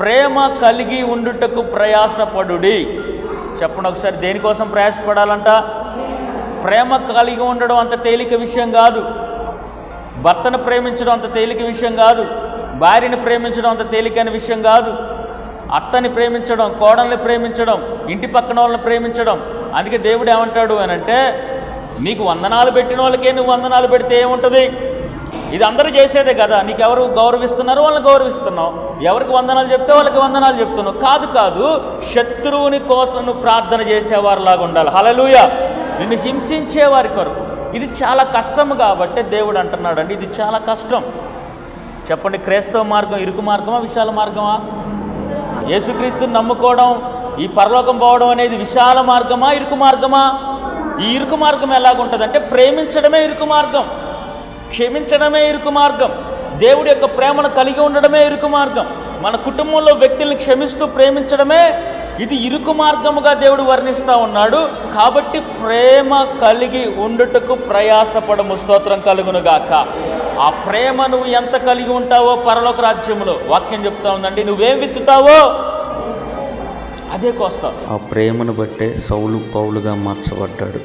ప్రేమ కలిగి ఉండుటకు ప్రయాసపడుడి. చెప్పండి ఒకసారి, దేనికోసం ప్రయాసపడాలంట? ప్రేమ కలిగి ఉండడం అంత తేలిక విషయం కాదు. భర్తను ప్రేమించడం అంత తేలిక విషయం కాదు. భార్యని ప్రేమించడం అంత తేలికైన విషయం కాదు. అత్తని ప్రేమించడం, కోడల్ని ప్రేమించడం, ఇంటి పక్కన వాళ్ళని ప్రేమించడం. అందుకే దేవుడు ఏమంటాడు అని అంటే, నీకు వందనాలు పెట్టిన వాళ్ళకే నువ్వు వందనాలు పెడితే ఏముంటుంది? ఇది అందరూ చేసేదే కదా. నీకెవరు గౌరవిస్తున్నారో వాళ్ళని గౌరవిస్తున్నావు, ఎవరికి వందనాలు చెప్తే వాళ్ళకి వందనాలు చెప్తున్నావు. కాదు, శత్రువుని కోసం నువ్వు ప్రార్థన చేసేవారిలాగా ఉండాలి. హల్లెలూయా. నిన్ను హింసించేవారి కొరకు. ఇది చాలా కష్టం కాబట్టి దేవుడు అంటున్నాడు అండి, ఇది చాలా కష్టం. చెప్పండి, క్రైస్తవ మార్గం ఇరుకు మార్గమా, విశాల మార్గమా? యేసుక్రీస్తుని నమ్ముకోవడం, ఈ పరలోకం పోవడం అనేది విశాల మార్గమా, ఇరుకు మార్గమా? ఈ ఇరుకు మార్గం ఎలాగుంటుందంటే, ప్రేమించడమే ఇరుకు మార్గం, క్షమించడమే ఇరుకు మార్గం, దేవుడి యొక్క ప్రేమను కలిగి ఉండడమే ఇరుకు మార్గం, మన కుటుంబంలో వ్యక్తుల్ని క్షమిస్తూ ప్రేమించడమే ఇది ఇరుకు మార్గముగా దేవుడు వర్ణిస్తూ ఉన్నాడు. కాబట్టి ప్రేమ కలిగి ఉండుటకు ప్రయాసపడము. స్తోత్రం కలుగునుగాక. ఆ ప్రేమ నువ్వు ఎంత కలిగి ఉంటావో పరలోక రాజ్యంలో వాక్యం చెప్తా ఉందండి, నువ్వేం విత్తుతావో అదే కోస్తావు. ఆ ప్రేమను బట్టే సౌలు పౌలుగా మార్చబడ్డాడు.